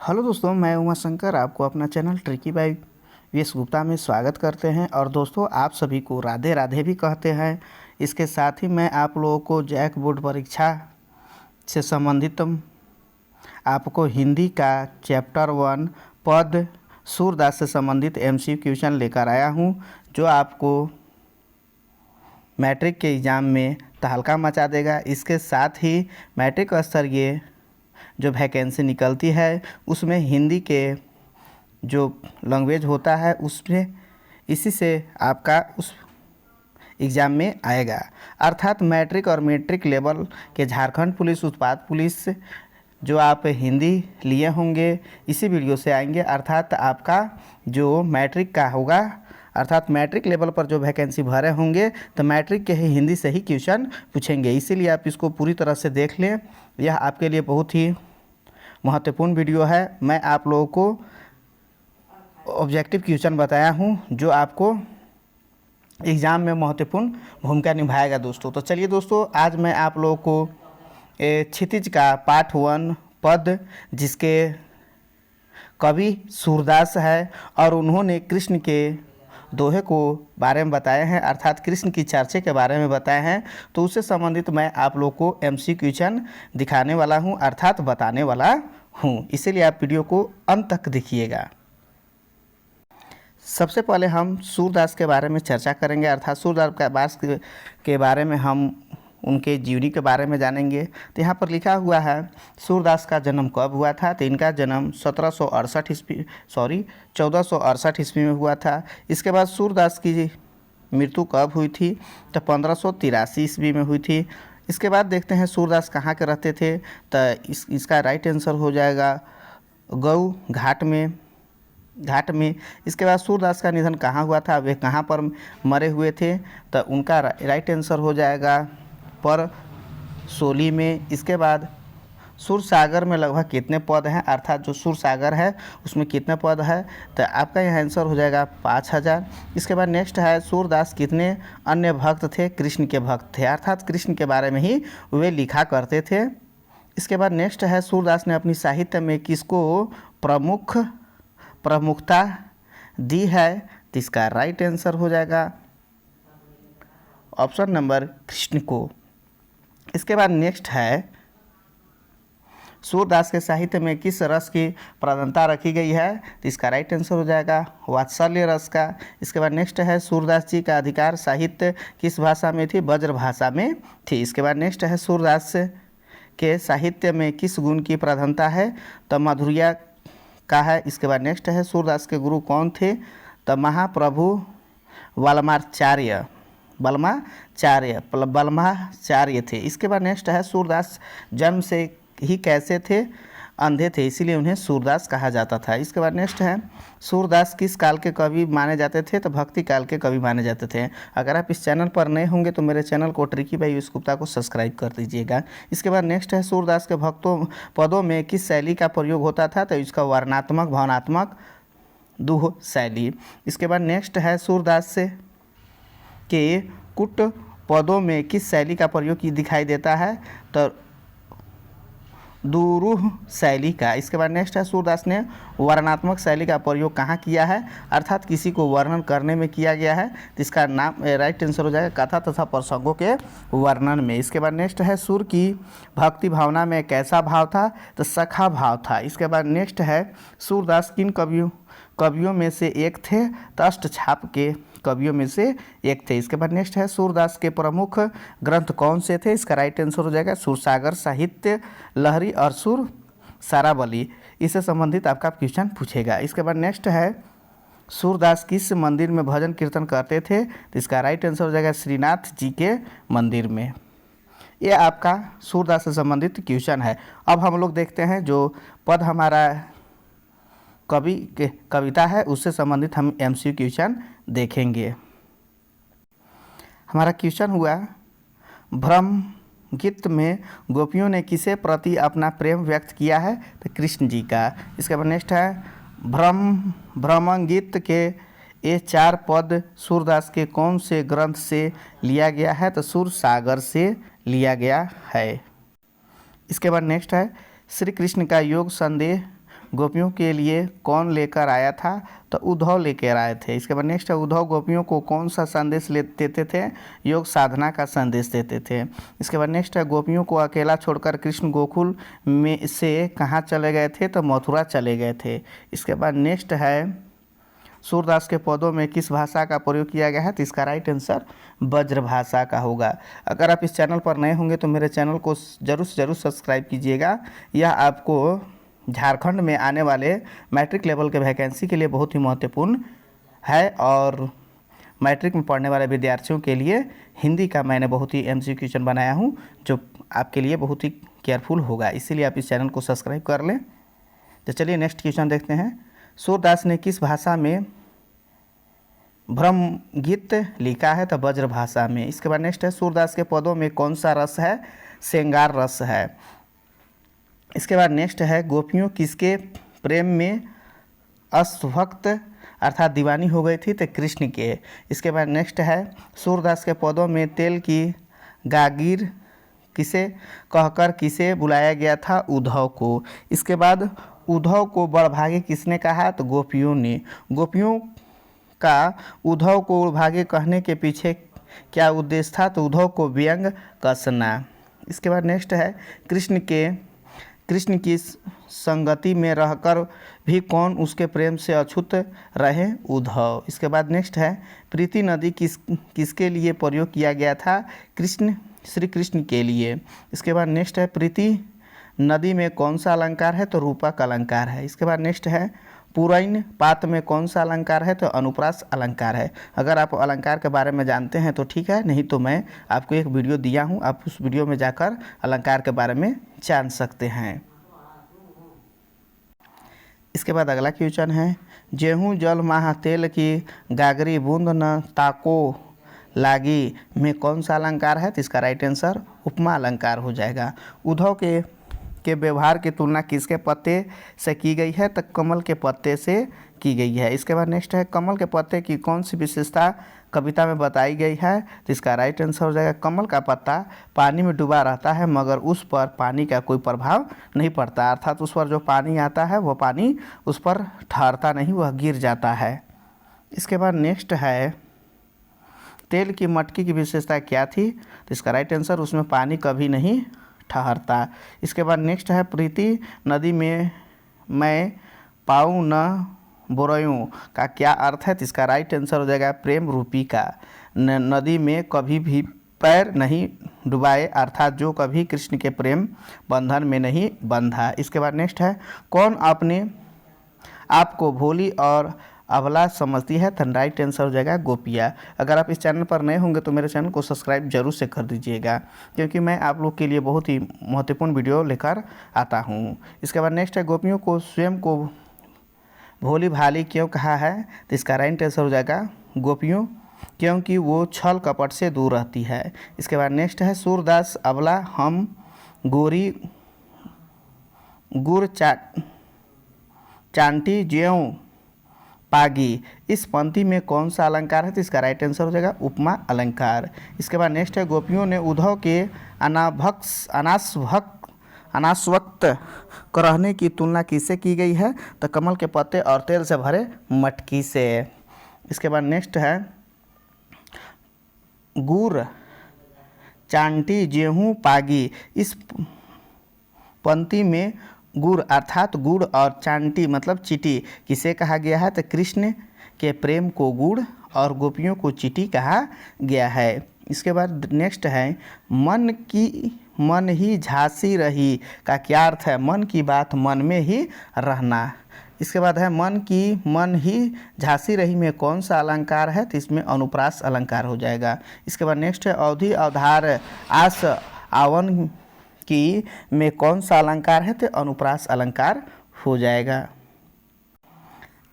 Hello दोस्तों, मैं उमा शंकर आपको अपना channel tricky by VS Gupta में स्वागत करते हैं। और दोस्तों, आप सभी को राधे राधे भी कहते हैं। इसके साथ ही मैं आप लोगों को जैक बोर्ड परीक्षा से संबंधित आपको हिंदी का चैप्टर 1 पद सूरदास से संबंधित एमसीक्यू क्वेश्चन लेकर आया हूं, जो आपको मैट्रिक के एग्ज़ाम में तहलका मचा देगा। इसके साथ ही मैट्रिक स्तरीय जो वैकेंसी निकलती है उसमें हिंदी के जो लैंग्वेज होता है उसमें इसी से आपका उस एग्ज़ाम में आएगा। अर्थात मैट्रिक और मैट्रिक लेवल के झारखंड पुलिस, उत्पाद पुलिस जो आप हिंदी लिए होंगे इसी वीडियो से आएंगे। अर्थात आपका जो मैट्रिक का होगा, अर्थात मैट्रिक लेवल पर जो वैकेंसी भरे होंगे तो मैट्रिक के ही हिंदी से ही क्वेश्चन पूछेंगे। इसीलिए आप इसको पूरी तरह से देख लें। यह आपके लिए बहुत ही महत्वपूर्ण वीडियो है। मैं आप लोगों को ऑब्जेक्टिव क्वेश्चन बताया हूं जो आपको एग्ज़ाम में महत्वपूर्ण भूमिका निभाएगा दोस्तों। तो चलिए दोस्तों, आज मैं आप लोगों को क्षितिज का पार्ट 1 पद, जिसके कवि सूरदास है और उन्होंने कृष्ण के दोहे को बारे में बताए हैं, अर्थात कृष्ण की चर्चा के बारे में बताए हैं। तो उससे संबंधित मैं आप लोग को एमसीक्यू क्वेश्चन दिखाने वाला हूं, अर्थात बताने वाला हूं। इसीलिए आप वीडियो को अंत तक देखिएगा। सबसे पहले हम सूरदास के बारे में चर्चा करेंगे, अर्थात सूरदास के बारे में हम उनके जीवनी के बारे में जानेंगे। तो यहाँ पर लिखा हुआ है सूरदास का जन्म कब हुआ था। तो इनका जन्म 1468 ईस्वी में हुआ था। इसके बाद सूरदास की मृत्यु कब हुई थी, तो 1583 ईस्वी में हुई थी। इसके बाद देखते हैं सूरदास कहाँ के रहते थे। तो इसका राइट आंसर हो जाएगा गऊ घाट में। इसके बाद सूरदास का निधन कहाँ हुआ था, वे कहाँ पर मरे हुए थे, तो उनका राइट आंसर हो जाएगा पर सोली में। इसके बाद सूरसागर में लगभग कितने पद हैं, अर्थात जो सूरसागर है उसमें कितने पद है, तो आपका यह आंसर हो जाएगा 5000। इसके बाद नेक्स्ट है सूरदास कितने अन्य भक्त थे, कृष्ण के भक्त थे, अर्थात कृष्ण के बारे में ही वे लिखा करते थे। इसके बाद नेक्स्ट है सूरदास ने अपनी साहित्य में किसको प्रमुखता दी है, तो इसका राइट आंसर हो जाएगा ऑप्शन नंबर कृष्ण को। इसके बाद नेक्स्ट है सूरदास के साहित्य में किस रस की प्रधानता रखी गई है, तो इसका राइट आंसर हो जाएगा वात्सल्य रस का। इसके बाद नेक्स्ट है सूरदास जी का अधिकार साहित्य किस भाषा में थी, ब्रज भाषा में थी। इसके बाद नेक्स्ट है सूरदास के साहित्य में किस गुण की प्रधानता है, तो माधुर्य का है। इसके बाद नेक्स्ट है सूरदास के गुरु कौन थे, तो महाप्रभु बलमाचार्य थे। इसके बाद नेक्स्ट है सूरदास जन्म से ही कैसे थे, अंधे थे, इसीलिए उन्हें सूरदास कहा जाता था। इसके बाद नेक्स्ट है सूरदास किस काल के कवि माने जाते थे, तो भक्ति काल के कवि माने जाते थे। अगर आप इस चैनल पर नए होंगे तो मेरे चैनल को ट्रिकी बाई वीएस गुप्ता को सब्सक्राइब कर दीजिएगा। इसके बाद नेक्स्ट है सूरदास के पदों में किस शैली का प्रयोग होता था, तो इसका वर्णनात्मक भावनात्मक दुह शैली। इसके बाद नेक्स्ट है सूरदास के कुट पदों में किस शैली का प्रयोग दिखाई देता है, तो दुरूह शैली का। इसके बाद नेक्स्ट है सूरदास ने वर्णनात्मक शैली का प्रयोग कहाँ किया है, अर्थात किसी को वर्णन करने में किया गया है, तो इसका नाम राइट आंसर हो जाएगा कथा तथा प्रसंगों के वर्णन में। इसके बाद नेक्स्ट है सुर की भक्ति भावना में कैसा भाव था, तो सखा भाव था। इसके बाद नेक्स्ट है सूरदास किन कवियों में से एक थे, तो अष्टछाप के कवियों में से एक थे। इसके बाद नेक्स्ट है सूरदास के प्रमुख ग्रंथ कौन से थे, इसका राइट आंसर हो जाएगा सूरसागर, साहित्य लहरी और सुर सारावली। इससे संबंधित आपका क्वेश्चन पूछेगा। इसके बाद नेक्स्ट है सूरदास किस मंदिर में भजन कीर्तन करते थे, तो इसका राइट आंसर हो जाएगा श्रीनाथ जी के मंदिर में। ये आपका सूरदास से संबंधित क्वेश्चन है। अब हम लोग देखते हैं जो पद हमारा कविता है उससे संबंधित हम एमसीक्यू क्वेश्चन देखेंगे। हमारा क्वेश्चन हुआ भ्रम गीत में गोपियों ने किसे प्रति अपना प्रेम व्यक्त किया है, तो कृष्ण जी का। इसके बाद नेक्स्ट है भ्रम गीत के ये 4 पद सूरदास के कौन से ग्रंथ से लिया गया है, तो सूरसागर से लिया गया है। इसके बाद नेक्स्ट है श्री कृष्ण का योग संदेह गोपियों के लिए कौन लेकर आया था? तो उद्धव लेकर आए थे। इसके बाद नेक्स्ट है, उद्धव गोपियों को कौन सा संदेश देते थे? योग साधना का संदेश देते थे। इसके बाद नेक्स्ट है, गोपियों को अकेला छोड़कर कृष्ण गोकुल में से कहाँ चले गए थे? तो मथुरा चले गए थे। इसके बाद नेक्स्ट है, सूरदास के पदों में किस भाषा का प्रयोग किया गया है? तो इसका राइट आंसर ब्रज भाषा का होगा। अगर आप इस चैनल पर नए होंगे तो मेरे चैनल को जरूर से जरूर सब्सक्राइब कीजिएगा। यह आपको झारखंड में आने वाले मैट्रिक लेवल के वैकेंसी के लिए बहुत ही महत्वपूर्ण है और मैट्रिक में पढ़ने वाले विद्यार्थियों के लिए हिंदी का मैंने बहुत ही MCQ क्वेश्चन बनाया हूँ जो आपके लिए बहुत ही केयरफुल होगा, इसीलिए आप इस चैनल को सब्सक्राइब कर लें। तो चलिए नेक्स्ट क्वेश्चन देखते हैं। सूरदास ने किस भाषा में ब्रह्म गीत लिखा है? तो ब्रज भाषा में। इसके बाद नेक्स्ट है, सूरदास के पदों में कौन सा रस है? श्रृंगार रस है। इसके बाद नेक्स्ट है, गोपियों किसके प्रेम में अस्वक्त अर्थात दीवानी हो गई थी? तो कृष्ण के। इसके बाद नेक्स्ट है, सूरदास के पदों में तेल की गागीर किसे कहकर किसे बुलाया गया था? उद्धव को। इसके बाद उद्धव को बड़भागी किसने कहा? तो गोपियों ने। गोपियों का उद्धव को बड़भागी कहने के पीछे क्या उद्देश्य था? तो उद्धव को व्यंग कसना। इसके बाद नेक्स्ट है, कृष्ण की संगति में रहकर भी कौन उसके प्रेम से अछूत रहे? उद्धव। इसके बाद नेक्स्ट है, प्रीति नदी किसके लिए प्रयोग किया गया था? श्री कृष्ण के लिए। इसके बाद नेक्स्ट है, प्रीति नदी में कौन सा अलंकार है? तो रूपक अलंकार है। इसके बाद नेक्स्ट है, पुरैन पात में कौन सा अलंकार है? तो अनुप्रास अलंकार है। अगर आप अलंकार के बारे में जानते हैं तो ठीक है, नहीं तो मैं आपको एक वीडियो दिया हूं, आप उस वीडियो में जाकर अलंकार के बारे में जान सकते हैं। इसके बाद अगला क्वेश्चन है, जेहू जल माह तेल की गागरी बूंद न ताको लागी में कौन सा अलंकार है? तो इसका राइट आंसर उपमा अलंकार हो जाएगा। उद्धव के व्यवहार की तुलना किसके पत्ते से की गई है? तो कमल के पत्ते से की गई है। इसके बाद नेक्स्ट है, कमल के पत्ते की कौन सी विशेषता कविता में बताई गई है? तो इसका राइट आंसर हो जाएगा, कमल का पत्ता पानी में डूबा रहता है मगर उस पर पानी का कोई प्रभाव नहीं पड़ता, अर्थात उस पर जो पानी आता है वह पानी उस पर ठहरता नहीं, वह गिर जाता है। इसके बाद नेक्स्ट है, तेल की मटकी की विशेषता क्या थी? तो इसका राइट आंसर, उसमें पानी कभी नहीं ठहरता। इसके बाद नेक्स्ट है, प्रीति नदी में मैं पाऊँ न बोरयूं का क्या अर्थ है? तो इसका राइट आंसर हो जाएगा, प्रेम रूपी का नदी में कभी भी पैर नहीं डुबाए, अर्थात जो कभी कृष्ण के प्रेम बंधन में नहीं बंधा। इसके बाद नेक्स्ट है, कौन अपने आप को भोली और अबला समझती है? तो राइट आंसर हो जाएगा गोपिया। अगर आप इस चैनल पर नए होंगे तो मेरे चैनल को सब्सक्राइब जरूर से कर दीजिएगा, क्योंकि मैं आप लोग के लिए बहुत ही महत्वपूर्ण वीडियो लेकर आता हूँ। इसके बाद नेक्स्ट है, गोपियों को स्वयं को भोली भाली क्यों कहा है? तो इसका राइट आंसर हो जाएगा गोपियों, क्योंकि वो छल कपट से दूर रहती है। इसके बाद नेक्स्ट है, सूरदास अबला हम गोरी गुड़ चांटी ज्यों पागी, इस पंक्ति में कौन सा अलंकार है? तो इसका राइट आंसर हो जाएगा उपमा अलंकार। इसके बाद नेक्स्ट है, गोपियों ने उद्धव के अनासवक्त रहने की तुलना किससे की गई है? तो कमल के पत्ते और तेल से भरे मटकी से। इसके बाद नेक्स्ट है, गुड़ चांटी गेहूँ पागी, इस पंक्ति में गुड़ अर्थात गुड़ और चांटी मतलब चीटी किसे कहा गया है? तो कृष्ण के प्रेम को गुड़ और गोपियों को चीटी कहा गया है। इसके बाद नेक्स्ट है, मन ही झांसी रही का क्या अर्थ है? मन की बात मन में ही रहना। इसके बाद है, मन ही झांसी रही में कौन सा अलंकार है? तो इसमें अनुप्रास अलंकार हो जाएगा। इसके बाद नेक्स्ट है, अवधि अवधार आस आवन की में कौन सा अलंकार है? तो अनुप्रास अलंकार हो जाएगा।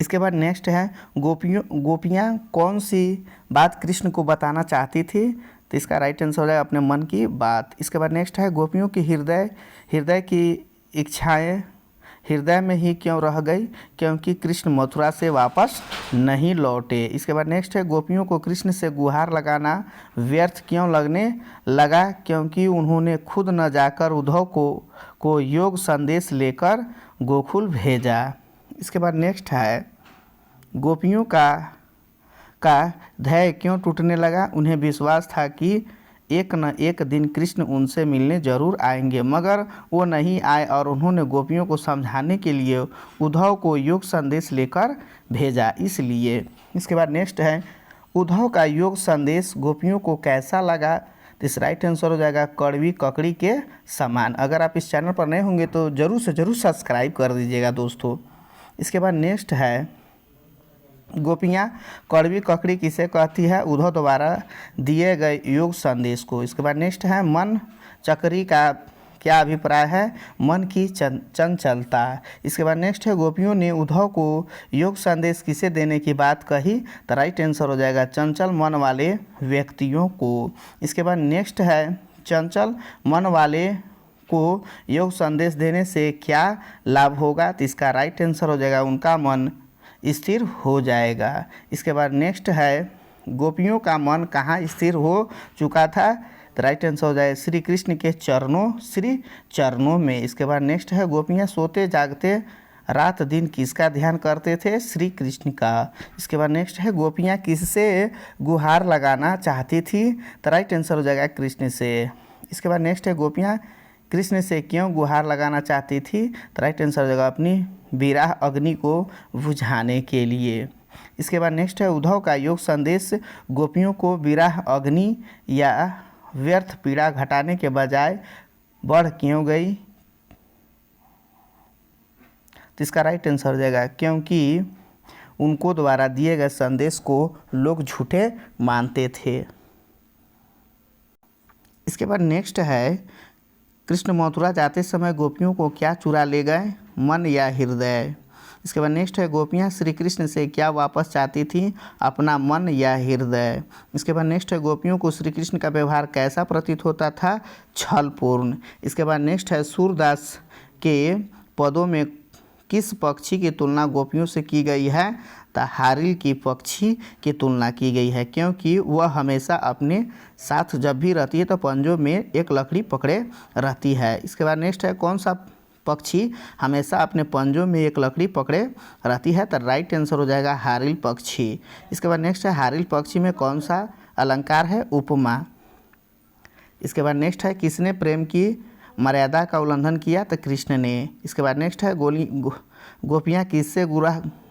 इसके बाद नेक्स्ट है, गोपियाँ कौन सी बात कृष्ण को बताना चाहती थी? तो इसका राइट आंसर हो जाएगा अपने मन की बात। इसके बाद नेक्स्ट है, गोपियों की हृदय की इच्छाएं हृदय में ही क्यों रह गई? क्योंकि कृष्ण मथुरा से वापस नहीं लौटे। इसके बाद नेक्स्ट है, गोपियों को कृष्ण से गुहार लगाना व्यर्थ क्यों लगने लगा? क्योंकि उन्होंने खुद न जाकर उद्धव को योग संदेश लेकर गोकुल भेजा। इसके बाद नेक्स्ट है गोपियों का धैर्य क्यों टूटने लगा। उन्हें विश्वास था कि एक न एक दिन कृष्ण उनसे मिलने जरूर आएंगे, मगर वो नहीं आए और उन्होंने गोपियों को समझाने के लिए उद्धव को योग संदेश लेकर भेजा। इसलिए इसके बाद नेक्स्ट है उद्धव का योग संदेश गोपियों को कैसा लगा। तो इस राइट आंसर हो जाएगा कड़वी ककड़ी के समान। अगर आप इस चैनल पर नए होंगे तो ज़रूर से ज़रूर सब्सक्राइब कर दीजिएगा दोस्तों। इसके बाद नेक्स्ट है गोपियाँ कड़वी ककड़ी किसे कहती है। उद्धव द्वारा दिए गए योग संदेश को। इसके बाद नेक्स्ट है मन चक्री का क्या अभिप्राय है। मन की चंचलता। इसके बाद नेक्स्ट है गोपियों ने उद्धव को योग संदेश किसे देने की बात कही। तो राइट आंसर हो जाएगा चंचल मन वाले व्यक्तियों को। इसके बाद नेक्स्ट है चंचल मन वाले को योग संदेश देने से क्या लाभ होगा। तो इसका राइट आंसर हो जाएगा उनका मन स्थिर हो जाएगा। इसके बाद नेक्स्ट है गोपियों का मन कहाँ स्थिर हो चुका था। तो राइट आंसर हो जाएगा श्री कृष्ण के चरणों में। इसके बाद नेक्स्ट है गोपियाँ सोते जागते रात दिन किसका ध्यान करते थे। श्री कृष्ण का। इसके बाद नेक्स्ट है गोपियाँ किससे गुहार लगाना चाहती थी। तो राइट आंसर हो जाएगा कृष्ण से। इसके बाद नेक्स्ट है गोपियाँ कृष्ण से क्यों गुहार लगाना चाहती थी। तो राइट आंसर हो जाएगा अपनी विरह अग्नि को बुझाने के लिए। इसके बाद नेक्स्ट है उद्धव का योग संदेश गोपियों को विरह अग्नि या व्यर्थ पीड़ा घटाने के बजाय बढ़ क्यों गई। तो इसका राइट आंसर हो जाएगा क्योंकि उनको द्वारा दिए गए संदेश को लोग झूठे मानते थे। इसके बाद नेक्स्ट है कृष्ण मथुरा जाते समय गोपियों को क्या चुरा ले गए, मन या हृदय। इसके बाद नेक्स्ट है गोपियाँ श्री कृष्ण से क्या वापस चाहती थी, अपना मन या हृदय। इसके बाद नेक्स्ट है गोपियों को श्री कृष्ण का व्यवहार कैसा प्रतीत होता था, छलपूर्ण। इसके बाद नेक्स्ट है सूरदास के पदों में किस पक्षी की तुलना गोपियों से की गई है। तो हारिल की पक्षी की तुलना की गई है क्योंकि वह हमेशा अपने साथ जब भी रहती है तो पंजों में एक लकड़ी पकड़े रहती है। इसके बाद नेक्स्ट है कौन सा पक्षी हमेशा अपने पंजों में एक लकड़ी पकड़े रहती है। तो राइट आंसर हो जाएगा हारिल पक्षी। इसके बाद नेक्स्ट है हारिल पक्षी में कौन सा अलंकार है, उपमा। इसके बाद नेक्स्ट है किसने प्रेम की मर्यादा का उल्लंघन किया। तो कृष्ण ने। इसके बाद नेक्स्ट है गोपियाँ किससे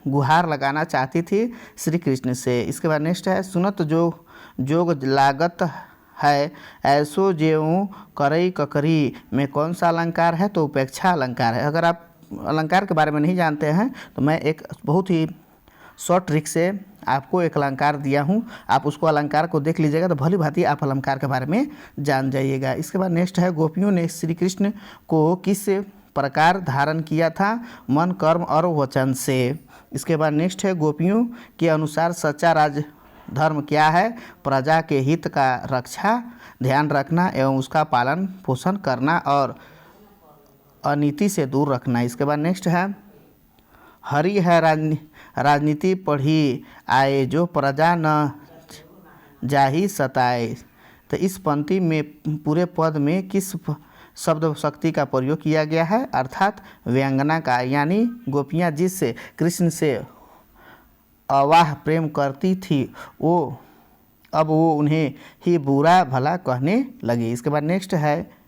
गुहार लगाना चाहती थी, श्री कृष्ण से। इसके बाद नेक्स्ट है सुनत जोग लागत है ऐसो जेऊ करई ककरी में कौन सा अलंकार है। तो उपेक्षा अलंकार है। अगर आप अलंकार के बारे में नहीं जानते हैं तो मैं एक बहुत ही शॉर्ट ट्रिक से आपको एक अलंकार दिया हूं, आप उसको अलंकार को देख लीजिएगा तो भली भांति आप अलंकार के बारे में जान जाइएगा। इसके बाद नेक्स्ट है गोपियों ने श्री कृष्ण को किस प्रकार धारण किया था, मन कर्म और वचन से। इसके बाद नेक्स्ट है गोपियों के अनुसार सच्चा राज धर्म क्या है, प्रजा के हित का रक्षा ध्यान रखना एवं उसका पालन पोषण करना और अनीति से दूर रखना। इसके बाद नेक्स्ट है हरि है राजनीति पढ़ी आए जो प्रजा न जाहि सताए। तो इस पंक्ति में पूरे पद में किस शब्द शक्ति का प्रयोग किया गया है, अर्थात व्यंगना का। यानी गोपियाँ जिससे कृष्ण से अवाह प्रेम करती थी अब वो उन्हें ही बुरा भला कहने लगी। इसके बाद नेक्स्ट है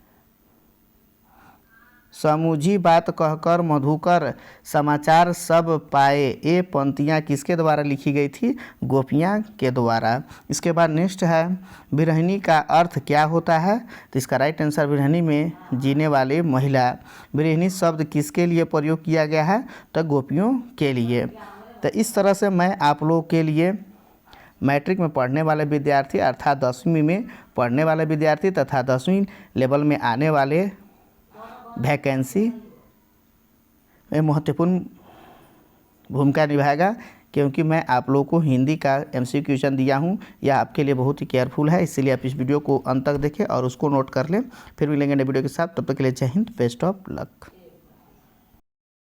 समूझी बात कहकर मधुकर समाचार सब पाए। ये पंक्तियाँ किसके द्वारा लिखी गई थी, गोपियाँ के द्वारा। इसके बाद नेक्स्ट है बिरहिनी का अर्थ क्या होता है। तो इसका राइट आंसर बिरहिनी में जीने वाली महिला। बिरहिनी शब्द किसके लिए प्रयोग किया गया है, तो गोपियों के लिए। तो इस तरह से मैं आप लोगों के लिए मैट्रिक में पढ़ने वाले विद्यार्थी अर्थात 10वीं में पढ़ने वाले विद्यार्थी तथा 10वीं लेवल में आने वाले वैकेंसी में महत्वपूर्ण भूमिका निभाएगा, क्योंकि मैं आप लोगों को हिंदी का MCQ क्वेश्चन दिया हूं। यह आपके लिए बहुत ही केयरफुल है, इसलिए आप इस वीडियो को अंत तक देखें और उसको नोट कर लें। फिर मिलेंगे नए वीडियो के साथ, तब तक के लिए जय हिंद, बेस्ट ऑफ लक।